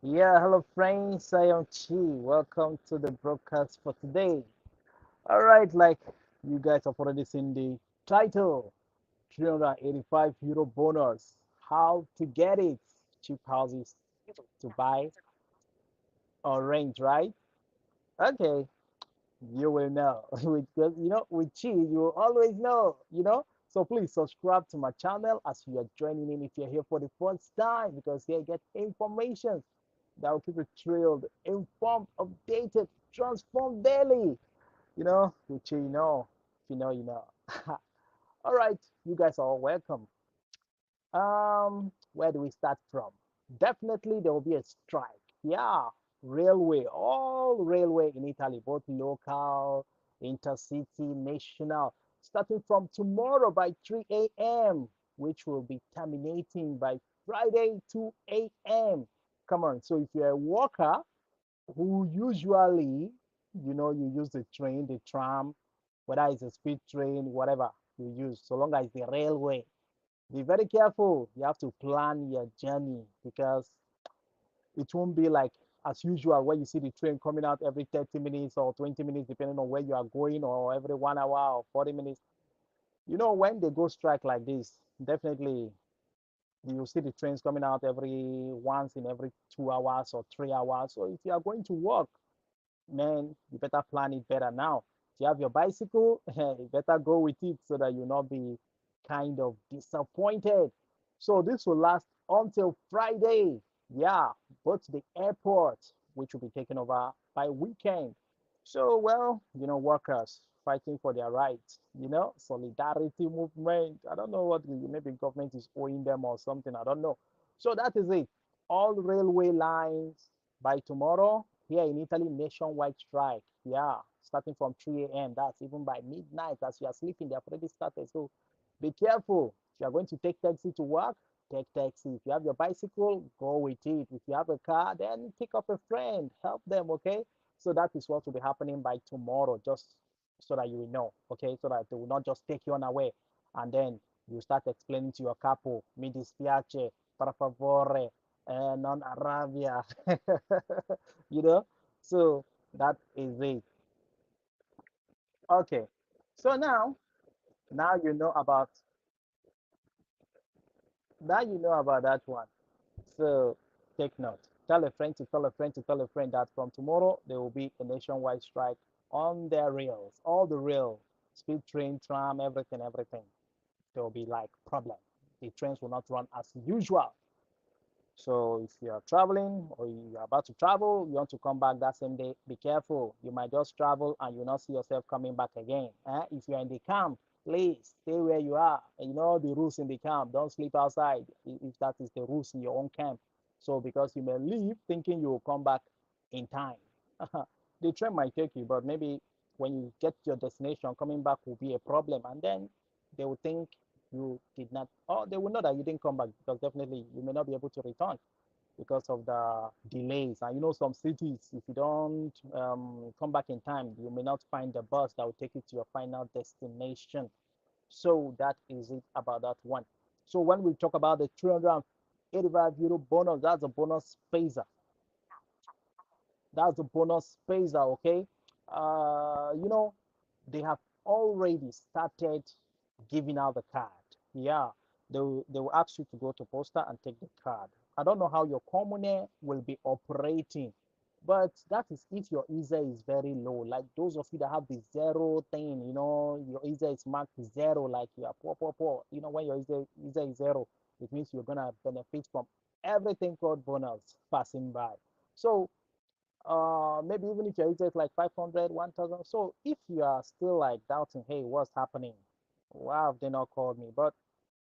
Yeah, hello friends, I am Chi. Welcome to the broadcast for today. All right, like you guys have already seen the title, 385 euro bonus. How to get it? Cheap houses to buy or rent, right? Okay, you will know. With Chi, you will always know. So please subscribe to my channel as you are joining in if you're here for the first time because here you get information that will keep you thrilled, informed, updated, transformed daily. Which you know. If you know, you know. All right, you guys are all welcome. Where do we start from? Definitely there will be a strike. Yeah, railway, all railway in Italy, both local, intercity, national, starting from tomorrow by 3 a.m., which will be terminating by Friday 2 a.m. Come on, so if you're a worker who usually, you use the train, the tram, whether it's a speed train, whatever you use, so long as the railway, be very careful. You have to plan your journey because it won't be like as usual where you see the train coming out every 30 minutes or 20 minutes, depending on where you are going, or every 1 hour or 40 minutes. When they go strike like this, definitely you see the trains coming out every once in every 2 hours or 3 hours. So if you are going to work, man, you better plan it better now. If you have your bicycle, you better go with it so that you'll not be kind of disappointed. So this will last until Friday. Yeah, but the airport, which will be taken over by weekend. So, well, workers fighting for their rights, solidarity movement. I don't know what maybe government is owing them or something. I don't know. So that is it. All railway lines by tomorrow here in Italy, nationwide strike. Yeah, starting from 3 a.m. That's even by midnight as you are sleeping. They have already started. So be careful. If you are going to take taxi to work, take taxi. If you have your bicycle, go with it. If you have a car, then pick up a friend, help them, okay? So that is what will be happening by tomorrow, just so that you will know, okay? So that they will not just take you unaware. And then you start explaining to your capo, mi dispiace, per favore, non arabia. you know? So that is it. Okay. So now you know about that one. So take note. Tell a friend to tell a friend to tell a friend that from tomorrow there will be a nationwide strike on their rails, all the rail, speed train, tram, everything, everything. There will be like problem. The trains will not run as usual. So if you are traveling or you are about to travel, you want to come back that same day, be careful. You might just travel and you not see yourself coming back again. If you're in the camp, please stay where you are. And you know the rules in the camp. Don't sleep outside if that is the rules in your own camp. So because you may leave thinking you will come back in time. The train might take you, but maybe when you get to your destination, coming back will be a problem. And then they will think you did not, or they will know that you didn't come back because definitely you may not be able to return because of the delays. And some cities, if you don't come back in time, you may not find the bus that will take you to your final destination. So that is it about that one. So when we talk about the 385 euro bonus, that's a bonus phaser. That's the bonus phaser, okay? They have already started giving out the card. Yeah, they will ask you to go to posta and take the card. I don't know how your commune will be operating, but that is if your ISA is very low. Like those of you that have the zero thing, your ISA is marked zero, like you are poor, poor, poor. When your ISA is zero, it means you're gonna benefit from everything called bonus passing by. So maybe even if your age is like 500, 1000. So if you are still like doubting, hey, what's happening, why have they not called me? But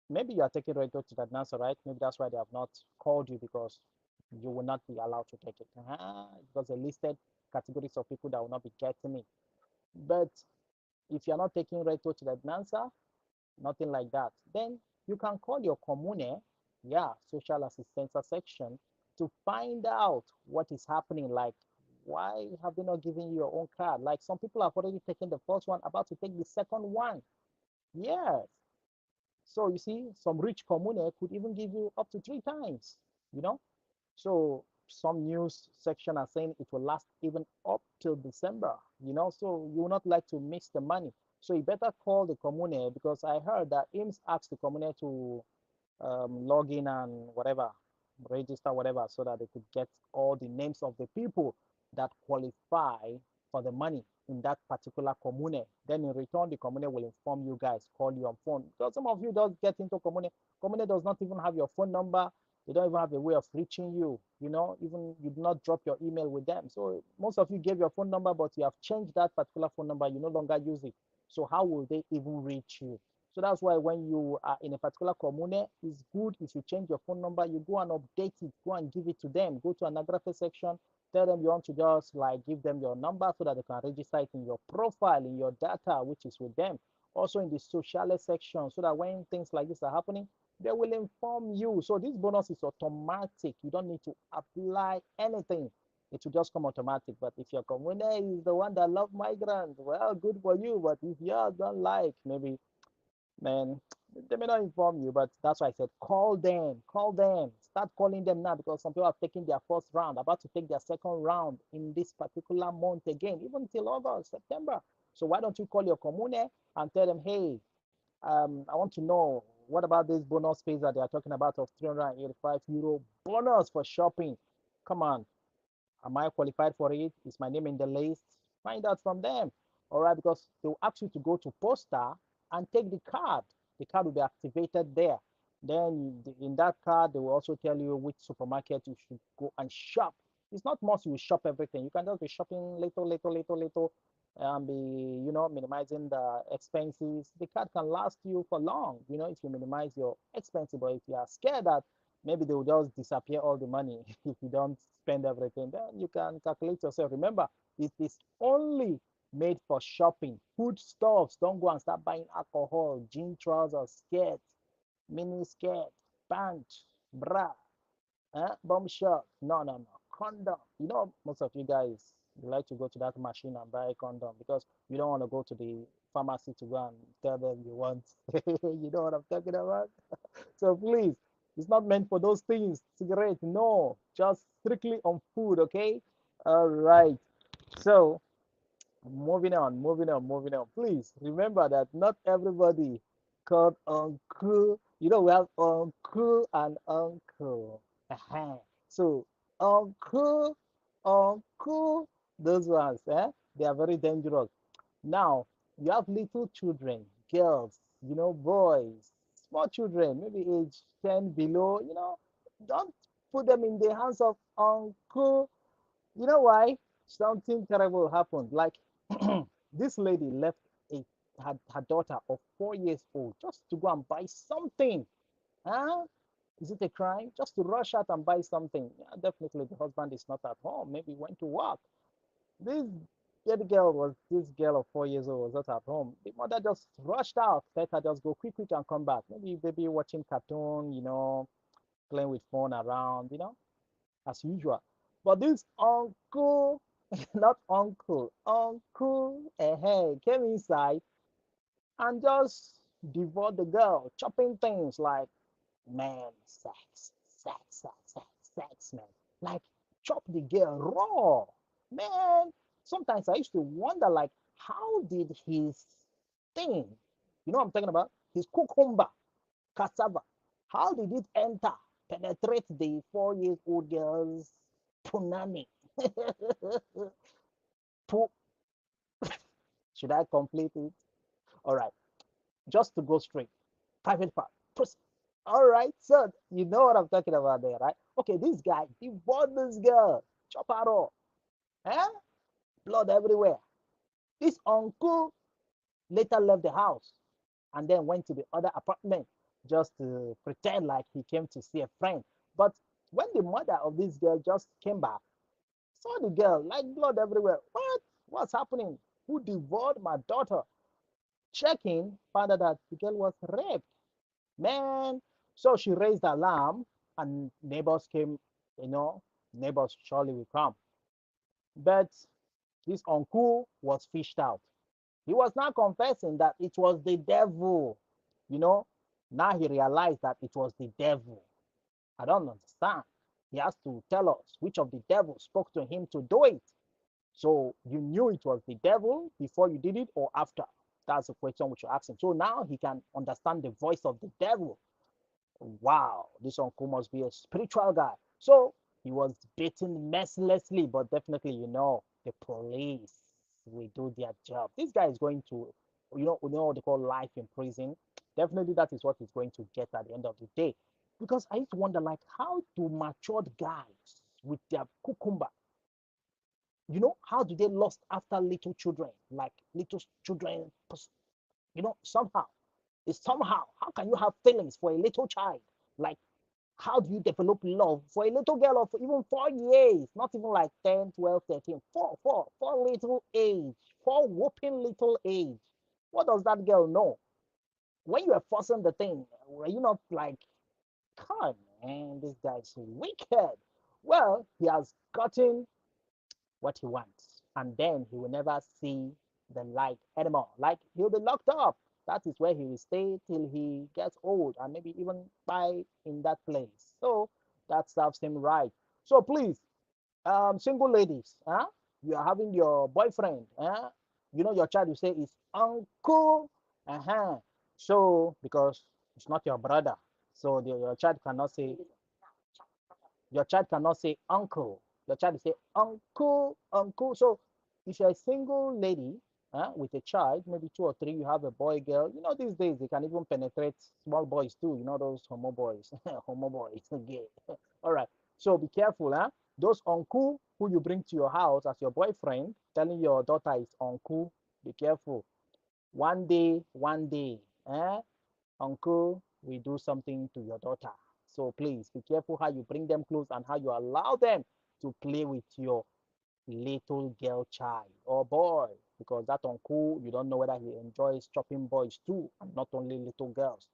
maybe you are taking radio to that answer, right? Maybe that's why they have not called you, because you will not be allowed to take it, because they listed categories of people that will not be getting it. But if you're not taking radio to that answer, nothing like that, then you can call your commune, yeah, social assistance section, to find out what is happening. Like, why have they not given you your own card? Like, some people have already taken the first one, about to take the second one. Yes. So you see, some rich commune could even give you up to 3 times, you know. So some news section are saying it will last even up till December, so you will not like to miss the money. So you better call the commune because I heard that IMS asked the commune to log in and whatever, register whatever, so that they could get all the names of the people that qualify for the money in that particular commune. Then in return, the commune will inform you guys, call you on phone. Because some of you don't get into commune. Commune does not even have your phone number. They don't even have a way of reaching you. Even you do not drop your email with them. So most of you gave your phone number, but you have changed that particular phone number. You no longer use it. So how will they even reach you? So that's why when you are in a particular commune, it's good if you change your phone number, you go and update it, go and give it to them. Go to an aggregate section, tell them you want to just like give them your number so that they can register it in your profile, in your data, which is with them. Also in the social section, so that when things like this are happening, they will inform you. So this bonus is automatic. You don't need to apply anything. It will just come automatic. But if your commune is the one that love migrants, well, good for you. But if you don't like, maybe man, they may not inform you, but that's why I said call them, start calling them now because some people have taken their first round, about to take their second round in this particular month again, even till August, September. So why don't you call your commune and tell them, hey, I want to know what about this bonus space that they are talking about of €385 bonus for shopping? Come on, am I qualified for it? Is my name in the list? Find out from them. All right, because they will ask you to go to poster and take the card. The card will be activated there. Then in that card, they will also tell you which supermarket you should go and shop. It's not must you shop everything. You can just be shopping little, and be, minimizing the expenses. The card can last you for long, if you minimize your expenses. But if you are scared that maybe they will just disappear all the money if you don't spend everything, then you can calculate yourself. Remember, it is only made for shopping. Foodstuffs, don't go and start buying alcohol, jean trousers, skirts, mini skirt, pants, bra, bomb shot. No. Condom. Most of you guys, you like to go to that machine and buy a condom because you don't want to go to the pharmacy to go and tell them you want. You know what I'm talking about? So please, it's not meant for those things. Cigarette, no, just strictly on food, okay? All right. So moving on. Please remember that not everybody called uncle. We have uncle and uncle. So uncle, uncle, those ones, they are very dangerous. Now you have little children, girls, boys, small children, maybe age 10 below. Don't put them in the hands of uncle. You know why? Something terrible happened. Like this lady left her daughter of 4 years old just to go and buy something. Huh? Is it a crime? Just to rush out and buy something. Yeah, definitely the husband is not at home. Maybe went to work. This this girl of 4 years old was not at home. The mother just rushed out, let her just go quick and come back. Maybe baby watching cartoon, playing with phone around, as usual. But this uncle, not uncle, came inside and just devoured the girl, chopping things like, man, sex, man. Like, chop the girl raw. Man, sometimes I used to wonder, like, how did his thing, what I'm talking about? His cucumber, cassava, how did it enter, penetrate the 4 years old girl's punani? Should I complete it? All right, just to go straight. Private part. All right, so you know what I'm talking about there, right? Okay, this guy, he bought this girl, chop her off, eh? Blood everywhere. This uncle later left the house and then went to the other apartment just to pretend like he came to see a friend. But when the mother of this girl just came back, saw the girl, like blood everywhere. What? What's happening? Who devoured my daughter? Checking, found out that the girl was raped. Man, so she raised the alarm and neighbors came, you know, neighbors surely will come. But this uncle was fished out. He was now confessing that it was the devil. You know, now he realized that it was the devil. I don't understand. He has to tell us which of the devils spoke to him to do it. So you knew it was the devil before you did it or after? That's the question we should ask him. So now he can understand the voice of the devil. Wow, this uncle must be a spiritual guy. So he was beaten mercilessly, but definitely, the police will do their job. This guy is going to, what they call life in prison. Definitely, that is what he's going to get at the end of the day. Because I used to wonder, like, how do matured guys with their cucumber, how do they lust after little children, like little children, somehow, it's somehow, how can you have feelings for a little child? Like, how do you develop love for a little girl of even 4 years, not even like 10, 12, 13, four little age, four whooping little age? What does that girl know? When you are forcing the thing, were you not like, come on, man, this guy's wicked? Well, he has gotten what he wants, and then he will never see the light anymore. Like, he'll be locked up. That is where he will stay till he gets old and maybe even die in that place. So that serves him right. So please, single ladies, you are having your boyfriend, your child, you say is uncle, so because it's not your brother, so your child cannot say, uncle. Your child will say uncle, uncle. So if you're a single lady, with a child, maybe two or three, you have a boy, girl. These days they can even penetrate small boys too. Those homo boys, homo boys, gay. All right. So be careful, Those uncle who you bring to your house as your boyfriend, telling your daughter is uncle. Be careful. One day, uncle will do something to your daughter. So please be careful how you bring them close and how you allow them to play with your little girl child or boy, because that uncle, you don't know whether he enjoys chopping boys too and not only little girls.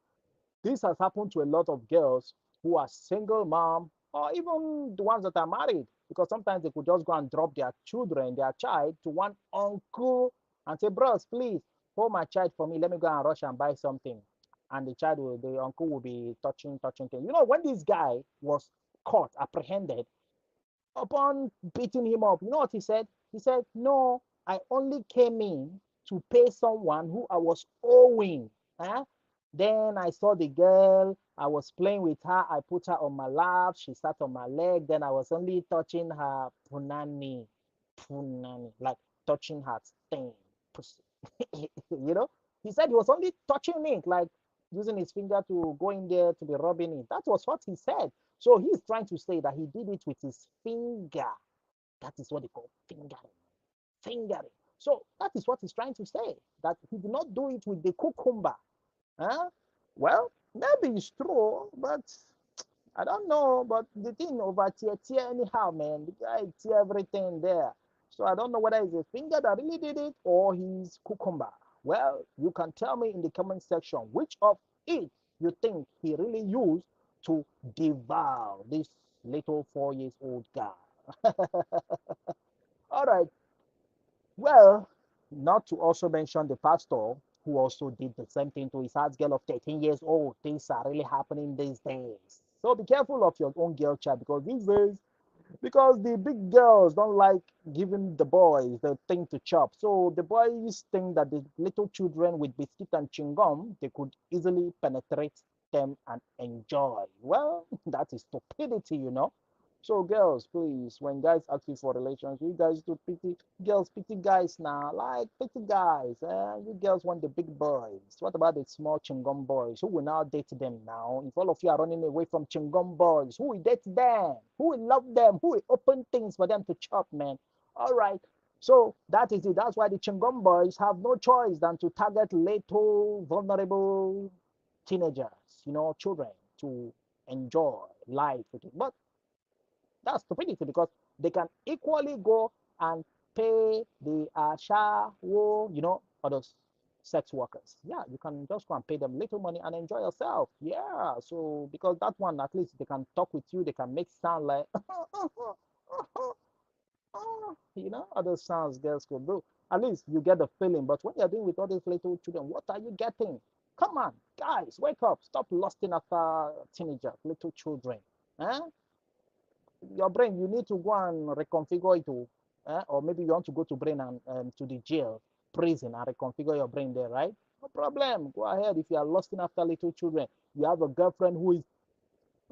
This has happened to a lot of girls who are single mom or even the ones that are married, because sometimes they could just go and drop their children, their child, to one uncle and say, bros, please hold my child for me. Let me go and rush and buy something. And the uncle will be touching things. When this guy was caught, apprehended, upon beating him up, you know what he said? He said, no, I only came in to pay someone who I was owing. Huh? Then I saw the girl. I was playing with her. I put her on my lap. She sat on my leg. Then I was only touching her punani, like touching her stain, pussy. you know, he said he was only touching it, like using his finger to go in there to be rubbing it. That was what he said. So he's trying to say that he did it with his finger. That is what they call fingering. Fingering. So that is what he's trying to say. That he did not do it with the cucumber. Huh? Well, maybe it's true, but I don't know. But the thing over tear anyhow, man. The guy tear everything there. So I don't know whether it's his finger that really did it or his cucumber. Well, you can tell me in the comment section which of it you think he really used to devour this little 4 years old guy. All right. Well, not to also mention the pastor who also did the same thing to his house girl of 13 years old. Things are really happening these days. So be careful of your own girl child, because these days, because the big girls don't like giving the boys the thing to chop. So the boys think that the little children with biscuit and chewing gum, they could easily penetrate them and enjoy. Well, that is stupidity. So girls, please, when guys ask you for relations, you guys do pity girls, pity guys now. Like pity guys. You girls want the big boys. What about the small chingum boys? Who will now date them now? If all of you are running away from chingum boys, who will date them? Who will love them? Who will open things for them to chop, man? All right. So that is it. That's why the chingum boys have no choice than to target little vulnerable teenagers, children, to enjoy life with it. But that's stupidity, because they can equally go and pay the ashawo, others sex workers. Yeah, you can just go and pay them little money and enjoy yourself. Yeah, so because that one, at least they can talk with you, they can make sound like other sounds girls could do. At least you get the feeling. But when you're doing with all these little children, what are you getting? Come on, guys, wake up. Stop lusting after teenagers, little children. Huh? your brain, you need to go and reconfigure it to, or maybe you want to go to brain and to the jail, prison, and reconfigure your brain there, right? No problem. Go ahead. If you are lusting after little children, you have a girlfriend who is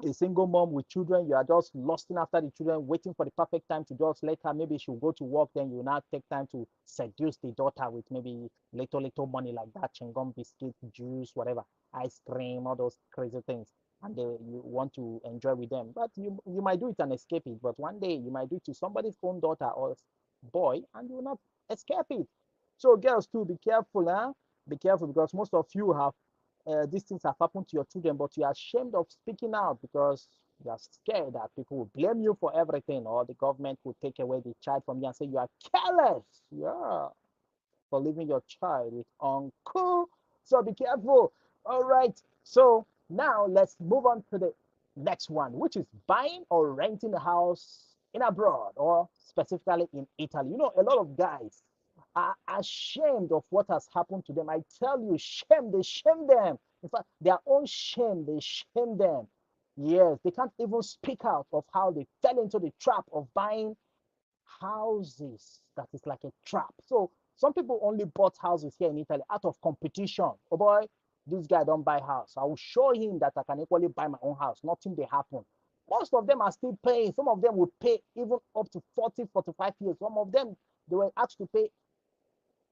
a single mom with children, you are just lusting after the children, waiting for the perfect time to just let her. Maybe she'll go to work, then you now take time to seduce the daughter with maybe little money like that, chewing biscuit, juice, whatever, ice cream, all those crazy things, and you want to enjoy with them. But you might do it and escape it. But one day you might do it to somebody's own daughter or boy, and you will not escape it. So girls too, be careful, huh? Be careful because most of you have these things have happened to your children, but you are ashamed of speaking out because you are scared that people will blame you for everything, or the government will take away the child from you and say you are careless, yeah, for leaving your child with uncle. So be careful. All right. So now let's move on to the next one, which is buying or renting a house in abroad, or specifically in Italy. You know, a lot of guys are ashamed of what has happened to them. I tell you, shame, they shame them. In fact, their own shame, they shame them. Yes, they can't even speak out of how they fell into the trap of buying houses that is like a trap. So some people only bought houses here in Italy out of competition. Oh boy, this guy don't buy house. I will show him that I can equally buy my own house. Nothing they happen. Most of them are still paying. Some of them will pay even up to 40, 45 years. Some of them, they were asked to pay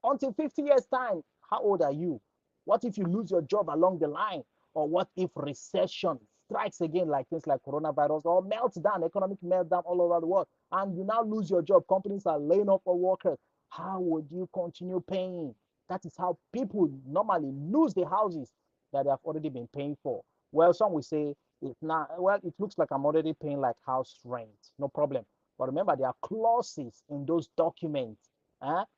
until 50 years time. How old are you? What if you lose your job along the line? Or what if recession strikes again, like things like coronavirus, or meltdown, economic meltdown all over the world, and you now lose your job? Companies are laying off for workers. How would you continue paying? That is how people normally lose the houses that they have already been paying for. Well, some will say it's not, well, it looks like I'm already paying like house rent. No problem. But remember, there are clauses in those documents.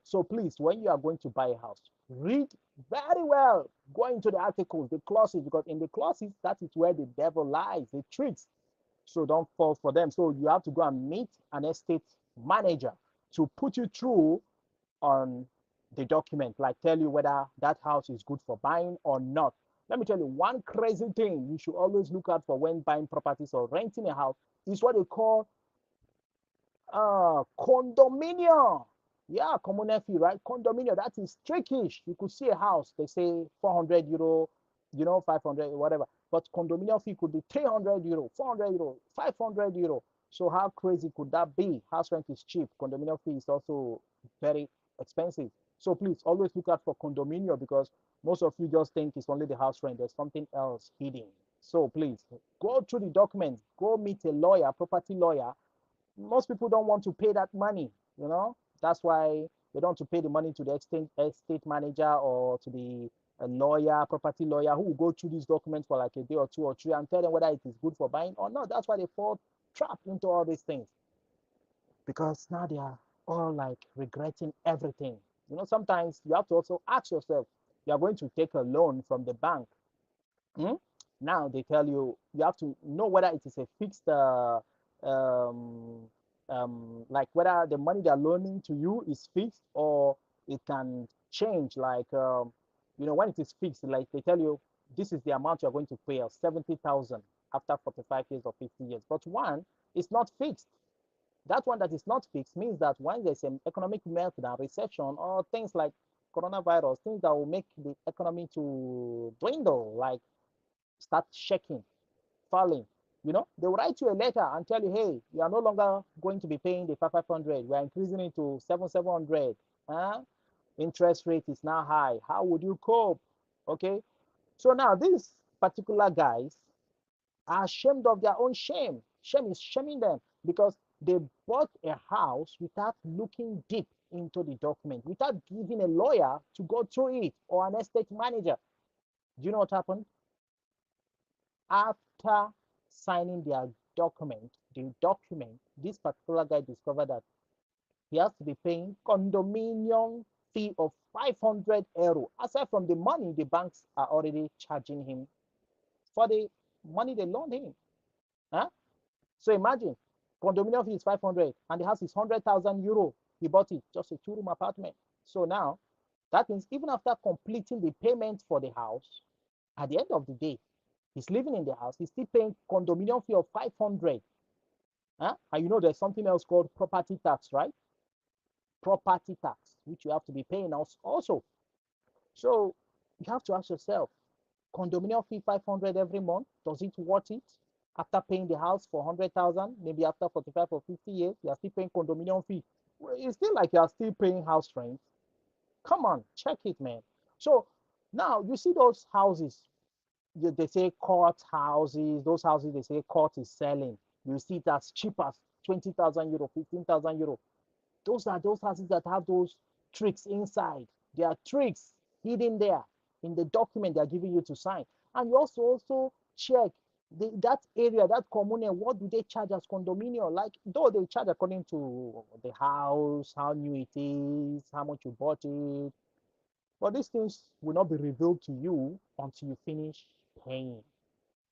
So please, when you are going to buy a house, read very well. Go into the articles, the clauses, because in the clauses, that is where the devil lies, the tricks. So don't fall for them. So you have to go and meet an estate manager to put you through on the document, like tell you whether that house is good for buying or not. Let me tell you one crazy thing you should always look out for when buying properties or renting a house is what they call condominium. Yeah, communal fee, right? Condominium, that is trickish. You could see a house, they say 400 euro, 500, whatever. But condominium fee could be 300 euro, 400 euro, 500 euro. So how crazy could that be? House rent is cheap. Condominium fee is also very expensive. So please always look out for condominium, because most of you just think it's only the house rent. There's something else hidden. So please go through the documents, go meet a lawyer, property lawyer. Most people don't want to pay that money, you know. That's why they don't want to pay the money to the estate manager or to the lawyer, property lawyer, who will go through these documents for like a day or two or three and tell them whether it is good for buying or not. That's why they fall trapped into all these things, because now they are all like regretting everything. You know, sometimes you have to also ask yourself, you are going to take a loan from the bank. Hmm? Now they tell you you have to know whether it is a fixed, um, like whether the money they're loaning to you is fixed, or it can change. Like, when it is fixed, like they tell you this is the amount you're going to pay, of 70,000 after 45 years or 50 years. But one is not fixed. That one that is not fixed means that when there's an economic meltdown, recession, or things like coronavirus, things that will make the economy to dwindle, like start shaking, falling. They will write you a letter and tell you, hey, you are no longer going to be paying the 500. We are increasing it to 700. Huh? Interest rate is now high. How would you cope? Okay. So now these particular guys are ashamed of their own shame. Shame is shaming them because they bought a house without looking deep into the document, without giving a lawyer to go through it, or an estate manager. Do you know what happened? After signing their document, this particular guy discovered that he has to be paying condominium fee of 500 euro, aside from the money the banks are already charging him for the money they loaned him. Huh? So imagine, condominium fee is 500 and the house is 100,000 euro. He bought it, just a two-room apartment. So now, that means even after completing the payment for the house, at the end of the day, he's living in the house, he's still paying condominium fee of 500. Huh? And you know there's something else called property tax, right? Property tax, which you have to be paying also. So you have to ask yourself, condominium fee 500 every month, does it worth it? After paying the house for 100,000, maybe after 45 or 50 years, you are still paying condominium fee. Well, it's still like you are still paying house rent. Come on, check it, man. So now you see those houses, they say court houses, those houses they say court is selling. You see it as cheap as 20,000 euro, 15,000 euro. Those are those houses that have those tricks inside. There are tricks hidden there in the document they're giving you to sign. And you also check that area, that commune, what do they charge as condominium? Like, though they charge according to the house, how new it is, how much you bought it. But these things will not be revealed to you until you finish paying,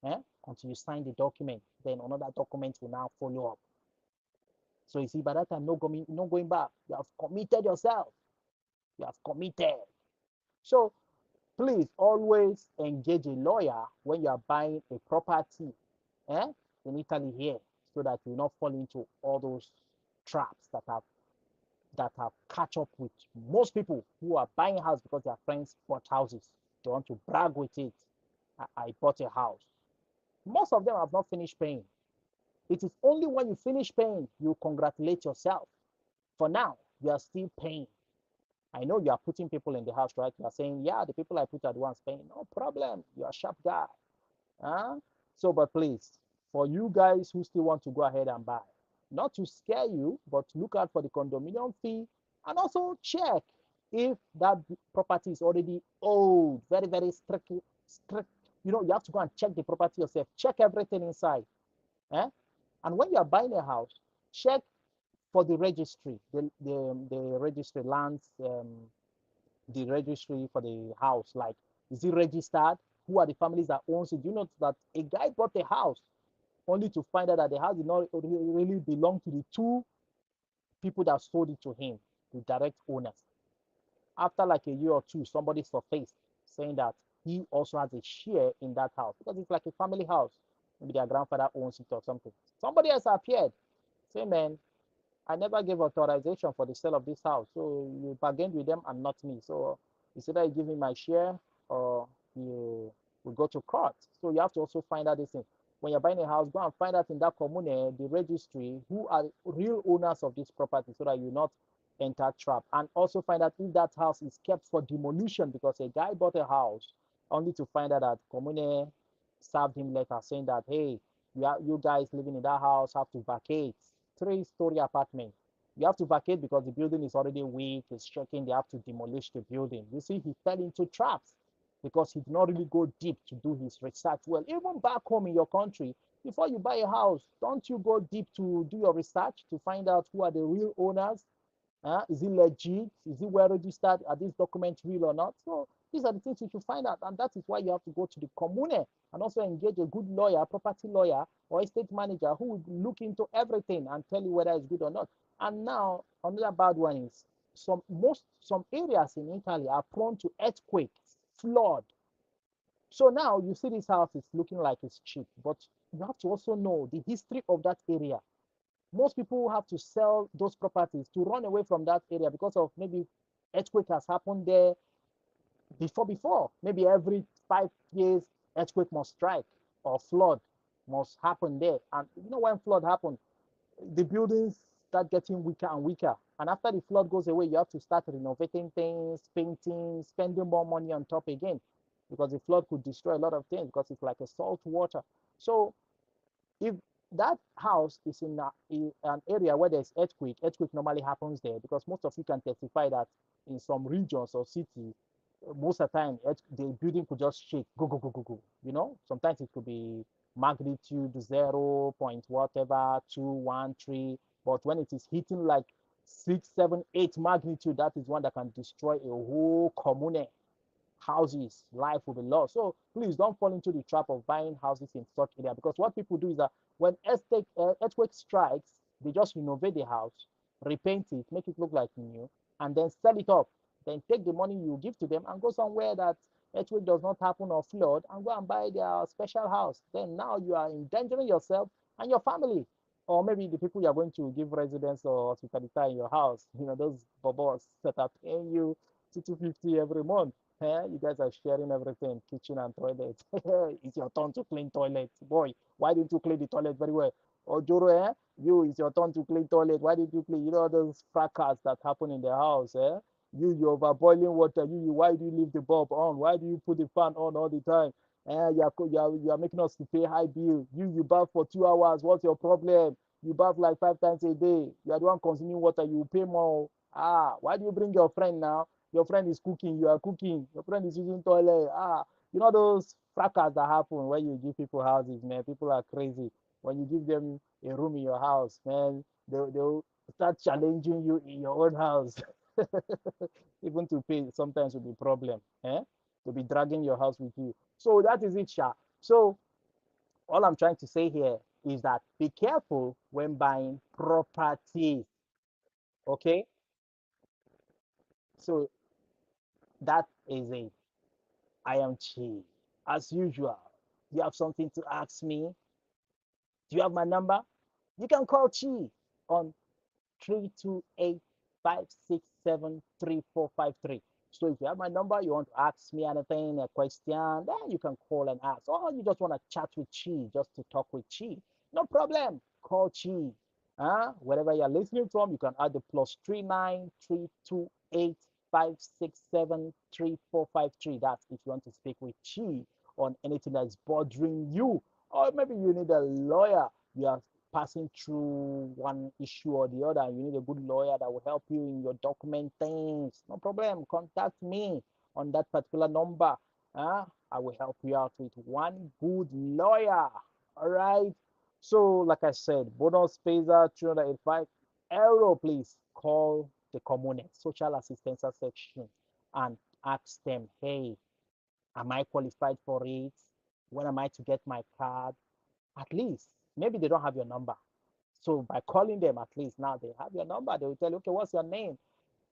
eh? Until you sign the document. Then another document will now follow up. So you see, by that time, no going back. You have committed yourself. You have committed. So please always engage a lawyer when you are buying a property, eh, in Italy here, so that you will not fall into all those traps that have catch up with most people who are buying a house because their friends bought houses. They want to brag with it. I bought a house. Most of them have not finished paying. It is only when you finish paying you congratulate yourself. For now, you are still paying. I know you are putting people in the house, right? You are saying, yeah, the people I put at once paying. No problem. You're a sharp guy. Huh? So, but please, for you guys who still want to go ahead and buy, not to scare you, but look out for the condominium fee and also check if that property is already old, very, very strict. You have to go and check the property yourself. Check everything inside. Eh? And when you are buying a house, check for the registry, the registry lands, the registry for the house. Like, is it registered? Who are the families that owns it? You know that a guy bought a house only to find out that the house did not really belong to the two people that sold it to him, the direct owners. After like a year or two, somebody surfaced saying that he also has a share in that house because it's like a family house. Maybe their grandfather owns it or something. Somebody else appeared, say, man, I never gave authorization for the sale of this house. So you bargained with them and not me. So it's either you give me my share or you will go to court. So you have to also find out this thing. When you're buying a house, go and find out in that commune, the registry, who are real owners of this property so that you not enter trap. And also find out if that house is kept for demolition because a guy bought a house only to find out that commune served him letter saying that, hey, you guys living in that house have to vacate. Three-story apartment. You have to vacate because the building is already weak, it's shaking. They have to demolish the building. You see, he fell into traps because he did not really go deep to do his research well. Even back home in your country, before you buy a house, don't you go deep to do your research to find out who are the real owners? Is it legit? Is it well registered? Are these documents real or not? So these are the things you should find out, and that is why you have to go to the commune and also engage a good lawyer, property lawyer, or estate manager who will look into everything and tell you whether it's good or not. And now another bad one is some areas in Italy are prone to earthquakes, flood. So now you see this house is looking like it's cheap, but you have to also know the history of that area. Most people have to sell those properties to run away from that area because of maybe earthquake has happened there before. Maybe every 5 years earthquake must strike or flood must happen there. And when flood happens, the buildings start getting weaker and weaker. And after the flood goes away, you have to start renovating things, painting, spending more money on top again because the flood could destroy a lot of things because it's like a salt water. So if that house is in an area where there's earthquake normally happens there because most of you can testify that in some regions or cities, most of the time the building could just shake, go, go, go, go, go. Sometimes it could be magnitude 0 point whatever, 2, 1, 3. But when it is hitting like 6, 7, 8 magnitude, that is one that can destroy a whole commune houses, life will be lost. So please don't fall into the trap of buying houses in such area because what people do is that when earthquake strikes, they just renovate the house, repaint it, make it look like new, and then sell it off. Then take the money you give to them and go somewhere that earthquake does not happen or flood and go and buy their special house. Then now you are endangering yourself and your family. Or maybe the people you're going to give residence or hospitality in your house, those bobos that are paying you 250 every month. You guys are sharing everything, kitchen and toilet. It's your turn to clean toilet. Boy, why didn't you clean the toilet very well? Or Joro, it's your turn to clean toilet. Why did you clean? Those fracas that happen in the house, you over boiling water. Why do you leave the bulb on? Why do you put the fan on all the time? You're making us to pay high bill. You bath for 2 hours. What's your problem? You bath like 5 times a day. You are the one consuming water. You pay more. Why do you bring your friend now? Your friend is cooking. You are cooking. Your friend is using toilet. Those fracas that happen when you give people houses, man. People are crazy. When you give them a room in your house, man, they'll start challenging you in your own house. Even to pay sometimes will be a problem. To be dragging your house with you. So that is it, Sha. So all I'm trying to say here is that be careful when buying properties. Okay, so that is it. I am Chi. As usual, you have something to ask me? Do you have my number? You can call Chi on 328-567-3453. So if you have my number, you want to ask me anything, a question, then you can call and ask. Or you just want to chat with Chi, just to talk with Chi. No problem. Call Chi. Wherever you're listening from, you can add the +39328-567-3453. That's if you want to speak with Chi on anything that's bothering you. Or maybe you need a lawyer. You are passing through one issue or the other, you need a good lawyer that will help you in your document things. No problem. Contact me on that particular number. I will help you out with one good lawyer. All right. So, like I said, bonus Phaser 385 euro. Please call the Comunet social assistance section and ask them, hey, am I qualified for it? When am I to get my card? At least, maybe they don't have your number. So by calling them, at least now they have your number. They will tell you, okay, what's your name?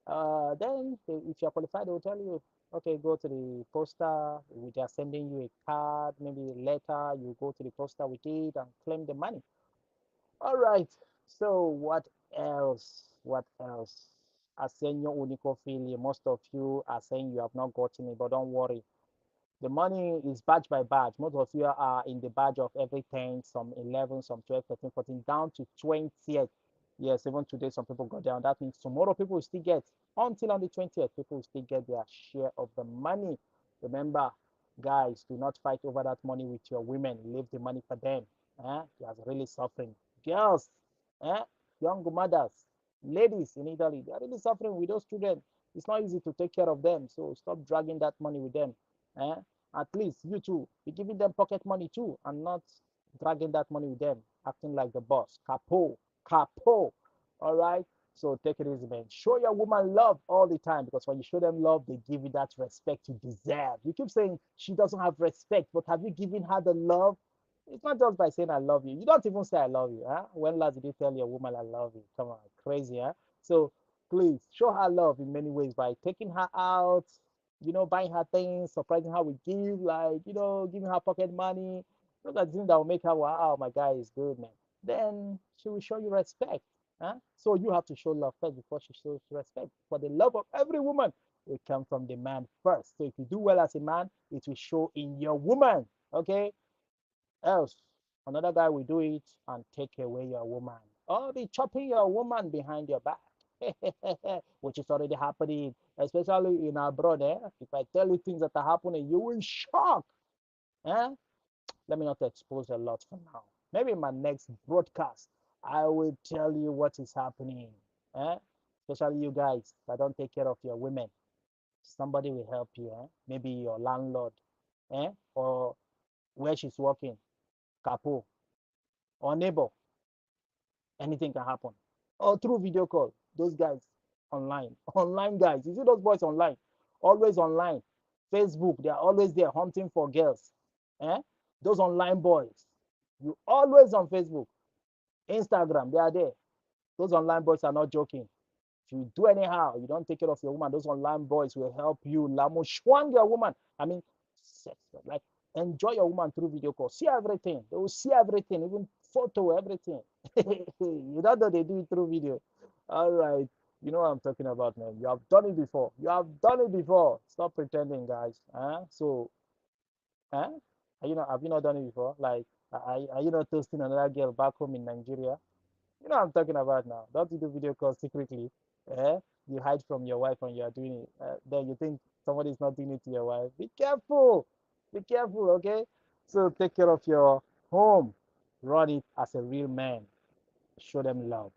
Then if you're qualified, they will tell you, okay, go to the poster. They are sending you a card, maybe a letter. You go to the poster with it and claim the money. All right. So what else? What else? Asenyo Unico Philly, most of you are saying you have not gotten it, but don't worry. The money is batch by batch. Most of you are in the batch of every 10, some 11, some 12, 13, 14, down to 20th. Yes, even today, some people got down. That means tomorrow people will still get, until on the 20th, people will still get their share of the money. Remember, guys, do not fight over that money with your women. Leave the money for them. They are really suffering. Girls, eh? Young mothers, ladies in Italy, they are really suffering with those children. It's not easy to take care of them. So stop dragging that money with them. Eh? At least you too be giving them pocket money too and not dragging that money with them, acting like the boss. Capo. All right. So take it easy, man. Show your woman love all the time, because when you show them love, they give you that respect you deserve. You keep saying she doesn't have respect, but have you given her the love? It's not just by saying I love you. You don't even say I love you. When last did you tell your woman I love you? Come on, crazy, So please show her love in many ways by taking her out, buying her things, surprising her with gifts, like, giving her pocket money. Those are things that will make her, wow, my guy is good, man. Then she will show you respect. So you have to show love first before she shows respect. For the love of every woman, it comes from the man first. So if you do well as a man, it will show in your woman. Okay? Else, another guy will do it and take away your woman. Or be chopping your woman behind your back. Which is already happening, especially in abroad. If I tell you things that are happening, you will shock. Eh? Let me not expose a lot for now. Maybe in my next broadcast, I will tell you what is happening. Especially you guys that don't take care of your women. Somebody will help you. Maybe your landlord, or where she's working, capo, or neighbor. Anything can happen. Or through video call. Those guys online. Online guys. You see those boys online? Always online. Facebook, they are always there hunting for girls. Those online boys. You always on Facebook. Instagram, they are there. Those online boys are not joking. If you do anyhow, you don't take care of your woman, those online boys will help you lamushwang your woman. I mean, sex, like enjoy your woman through video call. See everything. They will see everything, even photo, everything. You don't know they do it through video. All right. You know what I'm talking about, man. You have done it before. You have done it before. Stop pretending, guys. So, huh? Have you not done it before? Like, are you not toasting another girl back home in Nigeria? You know what I'm talking about now. Don't you do video calls secretly? Eh? You hide from your wife when you are doing it. Then you think somebody is not doing it to your wife. Be careful. Be careful, okay? So take care of your home. Run it as a real man. Show them love.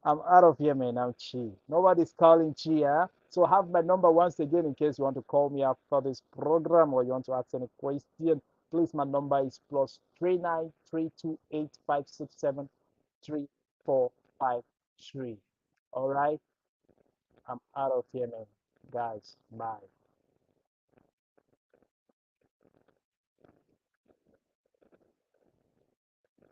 I'm out of here, man. I'm Chi. Nobody's calling Chi, huh? So have my number once again in case you want to call me after this program or you want to ask any question. Please, my number is +39 328 567 3453. All right. I'm out of here, man. Guys, bye.